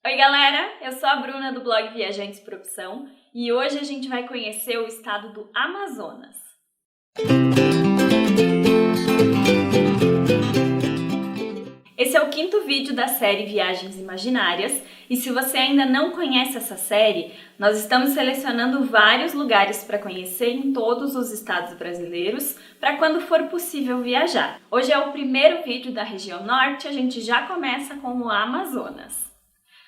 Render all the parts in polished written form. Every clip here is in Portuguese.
Oi galera, eu sou a Bruna do blog Viajantes por Opção e hoje a gente vai conhecer o estado do Amazonas. Esse é o quinto vídeo da série Viagens Imaginárias e se você ainda não conhece essa série, nós estamos selecionando vários lugares para conhecer em todos os estados brasileiros para quando for possível viajar. Hoje é o primeiro vídeo da região norte, a gente já começa com o Amazonas.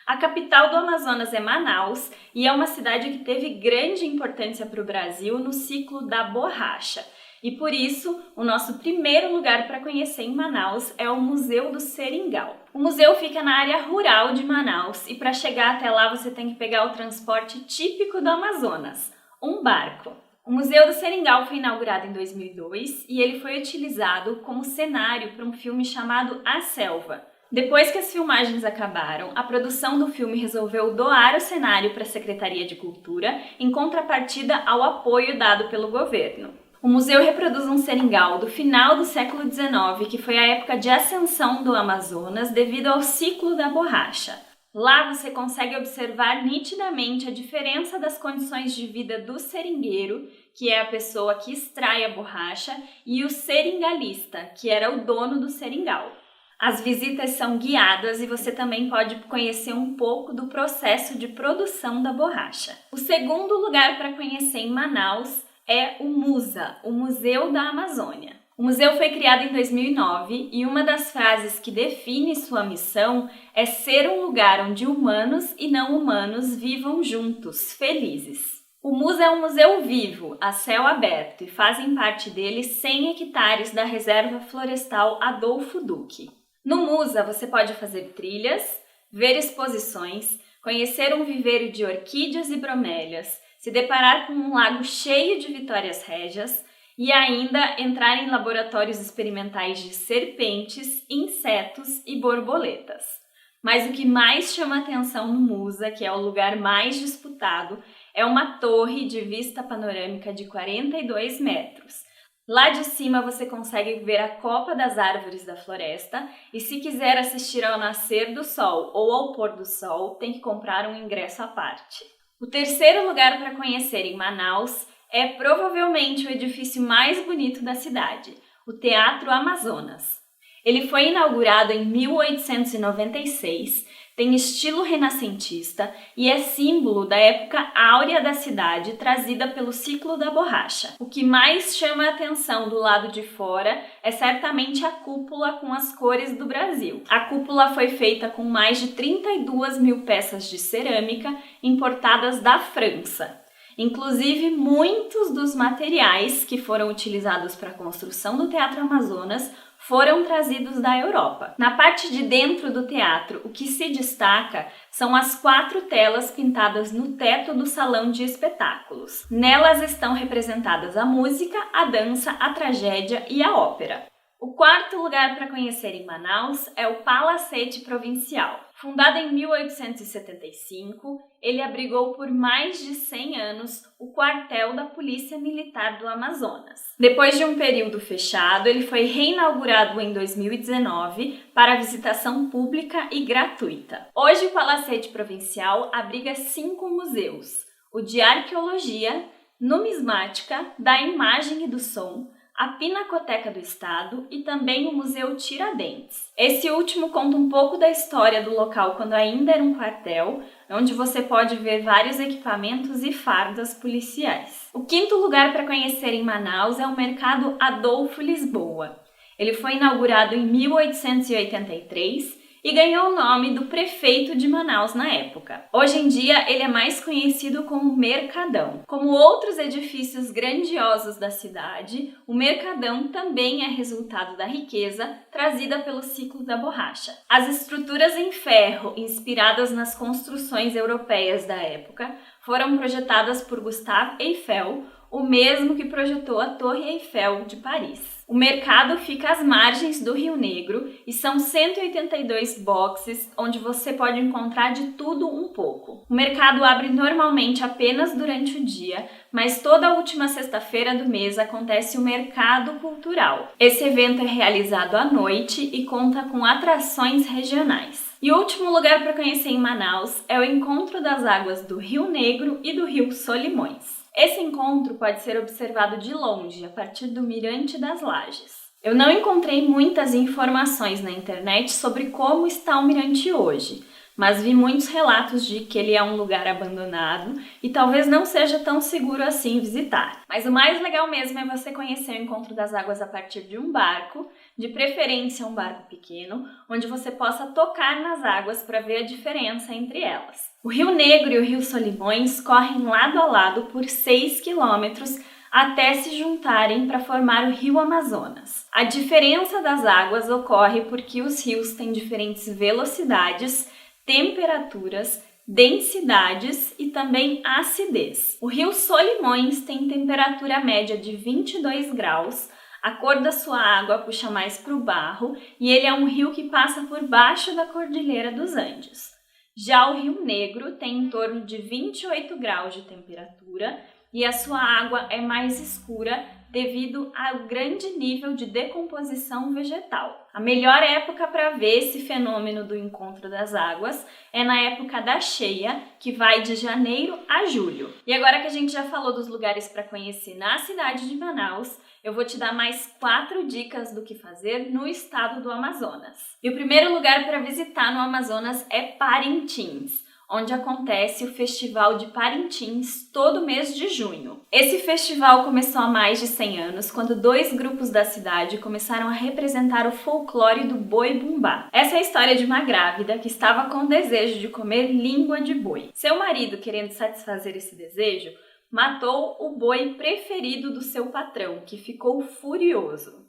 A capital do Amazonas é Manaus e é uma cidade que teve grande importância para o Brasil no ciclo da borracha. E por isso, o nosso primeiro lugar para conhecer em Manaus é o Museu do Seringal. O museu fica na área rural de Manaus e para chegar até lá você tem que pegar o transporte típico do Amazonas, um barco. O Museu do Seringal foi inaugurado em 2002 e ele foi utilizado como cenário para um filme chamado A Selva. Depois que as filmagens acabaram, a produção do filme resolveu doar o cenário para a Secretaria de Cultura em contrapartida ao apoio dado pelo governo. O museu reproduz um seringal do final do século XIX, que foi a época de ascensão do Amazonas devido ao ciclo da borracha. Lá você consegue observar nitidamente a diferença das condições de vida do seringueiro, que é a pessoa que extrai a borracha, e o seringalista, que era o dono do seringal. As visitas são guiadas e você também pode conhecer um pouco do processo de produção da borracha. O segundo lugar para conhecer em Manaus é o MUSA, o Museu da Amazônia. O museu foi criado em 2009 e uma das frases que define sua missão é ser um lugar onde humanos e não humanos vivam juntos, felizes. O MUSA é um museu vivo, a céu aberto, e fazem parte dele 100 hectares da Reserva Florestal Adolfo Duque. No MUSA você pode fazer trilhas, ver exposições, conhecer um viveiro de orquídeas e bromélias, se deparar com um lago cheio de vitórias régias e ainda entrar em laboratórios experimentais de serpentes, insetos e borboletas. Mas o que mais chama atenção no MUSA, que é o lugar mais disputado, é uma torre de vista panorâmica de 42 metros. Lá de cima você consegue ver a copa das árvores da floresta e se quiser assistir ao nascer do sol ou ao pôr do sol, tem que comprar um ingresso à parte. O terceiro lugar para conhecer em Manaus é provavelmente o edifício mais bonito da cidade, o Teatro Amazonas. Ele foi inaugurado em 1896, tem estilo renascentista e é símbolo da época áurea da cidade trazida pelo ciclo da borracha. O que mais chama a atenção do lado de fora é certamente a cúpula com as cores do Brasil. A cúpula foi feita com mais de 32 mil peças de cerâmica importadas da França. Inclusive, muitos dos materiais que foram utilizados para a construção do Teatro Amazonas foram trazidos da Europa. Na parte de dentro do teatro, o que se destaca são as 4 telas pintadas no teto do salão de espetáculos. Nelas estão representadas a música, a dança, a tragédia e a ópera. O quarto lugar para conhecer em Manaus é o Palacete Provincial. Fundado em 1875, ele abrigou por mais de 100 anos o quartel da Polícia Militar do Amazonas. Depois de um período fechado, ele foi reinaugurado em 2019 para visitação pública e gratuita. Hoje o Palacete Provincial abriga 5 museus: o de Arqueologia, Numismática, da Imagem e do Som, a Pinacoteca do Estado e também o Museu Tiradentes. Esse último conta um pouco da história do local quando ainda era um quartel, onde você pode ver vários equipamentos e fardas policiais. O quinto lugar para conhecer em Manaus é o Mercado Adolfo Lisboa. Ele foi inaugurado em 1883 e ganhou o nome do prefeito de Manaus na época. Hoje em dia, ele é mais conhecido como Mercadão. Como outros edifícios grandiosos da cidade, o Mercadão também é resultado da riqueza trazida pelo ciclo da borracha. As estruturas em ferro, inspiradas nas construções europeias da época, foram projetadas por Gustave Eiffel, o mesmo que projetou a Torre Eiffel de Paris. O mercado fica às margens do Rio Negro e são 182 boxes onde você pode encontrar de tudo um pouco. O mercado abre normalmente apenas durante o dia, mas toda última sexta-feira do mês acontece o Mercado Cultural. Esse evento é realizado à noite e conta com atrações regionais. E o último lugar para conhecer em Manaus é o encontro das águas do Rio Negro e do Rio Solimões. Esse encontro pode ser observado de longe, a partir do Mirante das Lajes. Eu não encontrei muitas informações na internet sobre como está o mirante hoje, mas vi muitos relatos de que ele é um lugar abandonado e talvez não seja tão seguro assim visitar. Mas o mais legal mesmo é você conhecer o encontro das águas a partir de um barco, de preferência um barco pequeno, onde você possa tocar nas águas para ver a diferença entre elas. O Rio Negro e o Rio Solimões correm lado a lado por 6 quilômetros até se juntarem para formar o Rio Amazonas. A diferença das águas ocorre porque os rios têm diferentes velocidades, temperaturas, densidades e também acidez. O Rio Solimões tem temperatura média de 22 graus, a cor da sua água puxa mais para o barro e ele é um rio que passa por baixo da Cordilheira dos Andes. Já o Rio Negro tem em torno de 28 graus de temperatura e a sua água é mais escura devido ao grande nível de decomposição vegetal. A melhor época para ver esse fenômeno do encontro das águas é na época da cheia, que vai de janeiro a julho. E agora que a gente já falou dos lugares para conhecer na cidade de Manaus, eu vou te dar mais 4 dicas do que fazer no estado do Amazonas. E o primeiro lugar para visitar no Amazonas é Parintins, onde acontece o Festival de Parintins todo mês de junho. Esse festival começou há mais de 100 anos, quando 2 grupos da cidade começaram a representar o folclore do boi bumbá. Essa é a história de uma grávida que estava com o desejo de comer língua de boi. Seu marido, querendo satisfazer esse desejo, matou o boi preferido do seu patrão, que ficou furioso.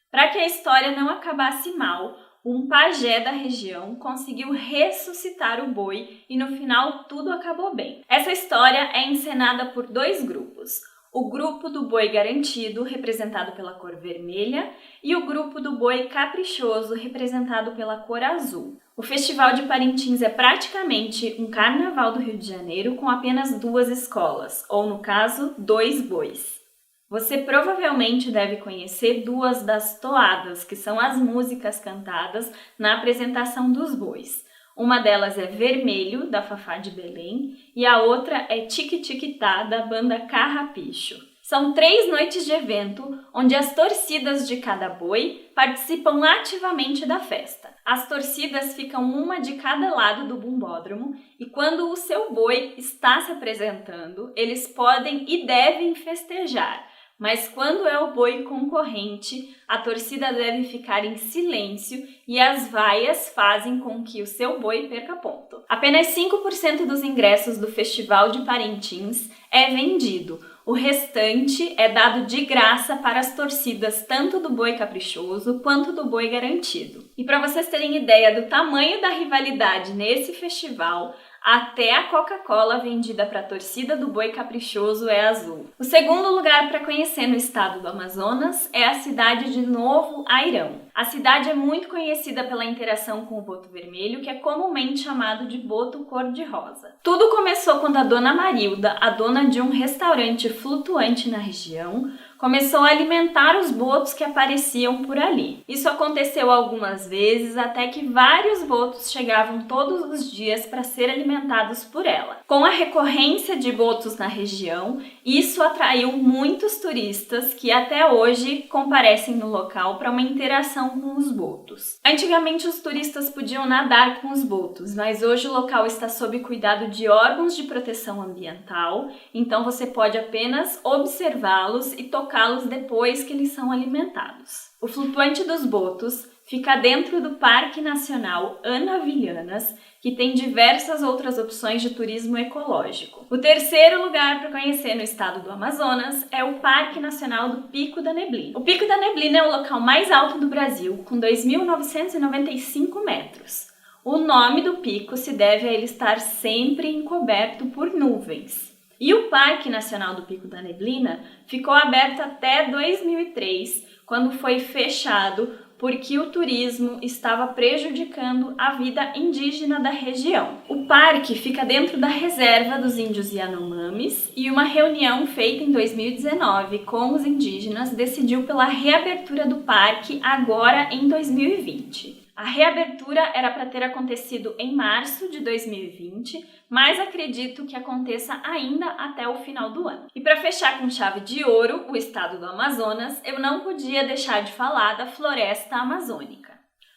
Para que a história não acabasse mal, um pajé da região conseguiu ressuscitar o boi e no final tudo acabou bem. Essa história é encenada por 2 grupos. O grupo do boi garantido, representado pela cor vermelha, e o grupo do boi caprichoso, representado pela cor azul. O Festival de Parintins é praticamente um carnaval do Rio de Janeiro com apenas 2 escolas, ou no caso, 2 bois. Você provavelmente deve conhecer 2 das toadas, que são as músicas cantadas na apresentação dos bois. Uma delas é Vermelho, da Fafá de Belém, e a outra é Tiquitiquitá, da banda Carrapicho. São 3 noites de evento, onde as torcidas de cada boi participam ativamente da festa. As torcidas ficam uma de cada lado do bumbódromo e quando o seu boi está se apresentando, eles podem e devem festejar. Mas quando é o boi concorrente, a torcida deve ficar em silêncio e as vaias fazem com que o seu boi perca ponto. Apenas 5% dos ingressos do Festival de Parintins é vendido. O restante é dado de graça para as torcidas tanto do boi caprichoso quanto do boi garantido. E para vocês terem ideia do tamanho da rivalidade nesse festival, até a Coca-Cola vendida para a torcida do boi caprichoso é azul. O segundo lugar para conhecer no estado do Amazonas é a cidade de Novo Airão. A cidade é muito conhecida pela interação com o boto vermelho, que é comumente chamado de boto cor-de-rosa. Tudo começou quando a dona Marilda, a dona de um restaurante flutuante na região, começou a alimentar os botos que apareciam por ali. Isso aconteceu algumas vezes até que vários botos chegavam todos os dias para ser alimentados por ela. Com a recorrência de botos na região, isso atraiu muitos turistas que até hoje comparecem no local para uma interação com os botos. Antigamente os turistas podiam nadar com os botos, mas hoje o local está sob cuidado de órgãos de proteção ambiental, então você pode apenas observá-los e tocá-los depois que eles são alimentados. O flutuante dos botos fica dentro do Parque Nacional Anavilhanas, que tem diversas outras opções de turismo ecológico. O terceiro lugar para conhecer no estado do Amazonas é o Parque Nacional do Pico da Neblina. O Pico da Neblina é o local mais alto do Brasil, com 2.995 metros. O nome do pico se deve a ele estar sempre encoberto por nuvens. E o Parque Nacional do Pico da Neblina ficou aberto até 2003, quando foi fechado porque o turismo estava prejudicando a vida indígena da região. O parque fica dentro da reserva dos índios Yanomamis e uma reunião feita em 2019 com os indígenas decidiu pela reabertura do parque agora em 2020. A reabertura era para ter acontecido em março de 2020, mas acredito que aconteça ainda até o final do ano. E para fechar com chave de ouro o estado do Amazonas, eu não podia deixar de falar da floresta amazônica.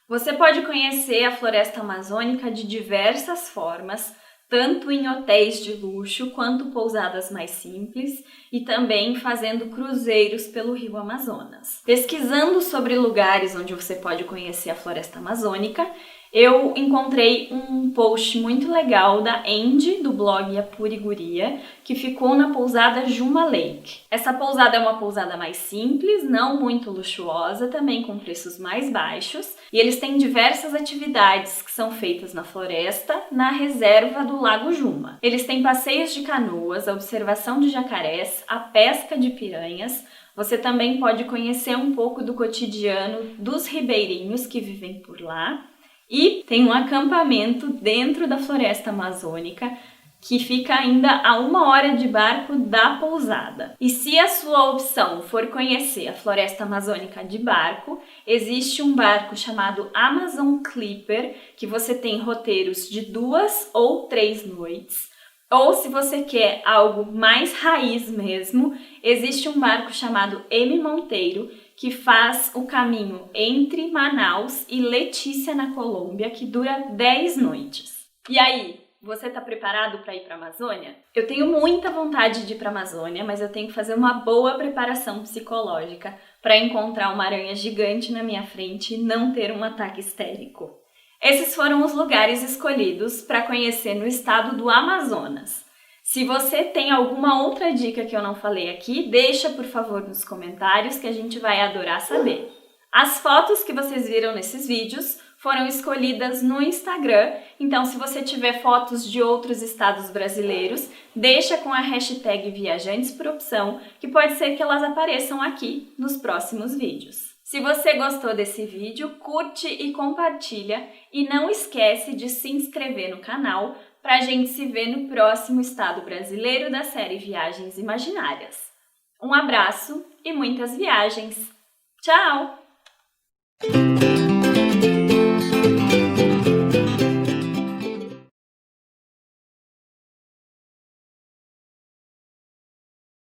Você pode conhecer a floresta amazônica de diversas formas, tanto em hotéis de luxo quanto pousadas mais simples e também fazendo cruzeiros pelo Rio Amazonas. Pesquisando sobre lugares onde você pode conhecer a floresta amazônica, eu encontrei um post muito legal da Andy, do blog Apuriguria, que ficou na pousada Juma Lake. Essa pousada é uma pousada mais simples, não muito luxuosa, também com preços mais baixos, e eles têm diversas atividades que são feitas na floresta, na reserva do Lago Juma. Eles têm passeios de canoas, a observação de jacarés, a pesca de piranhas. Você também pode conhecer um pouco do cotidiano dos ribeirinhos que vivem por lá. E tem um acampamento dentro da floresta amazônica que fica ainda a 1 hora de barco da pousada. E se a sua opção for conhecer a floresta amazônica de barco, existe um barco chamado Amazon Clipper, que você tem roteiros de 2 ou 3 noites. Ou se você quer algo mais raiz mesmo, existe um barco chamado M Monteiro, que faz o caminho entre Manaus e Letícia, na Colômbia, que dura 10 noites. E aí, você está preparado para ir para a Amazônia? Eu tenho muita vontade de ir para a Amazônia, mas eu tenho que fazer uma boa preparação psicológica para encontrar uma aranha gigante na minha frente e não ter um ataque histérico. Esses foram os lugares escolhidos para conhecer no estado do Amazonas. Se você tem alguma outra dica que eu não falei aqui, deixa por favor nos comentários que a gente vai adorar saber. As fotos que vocês viram nesses vídeos foram escolhidas no Instagram, então se você tiver fotos de outros estados brasileiros, deixa com a hashtag Viajantes por Opção, que pode ser que elas apareçam aqui nos próximos vídeos. Se você gostou desse vídeo, curte e compartilha e não esquece de se inscrever no canal para a gente se ver no próximo estado brasileiro da série Viagens Imaginárias. Um abraço e muitas viagens! Tchau!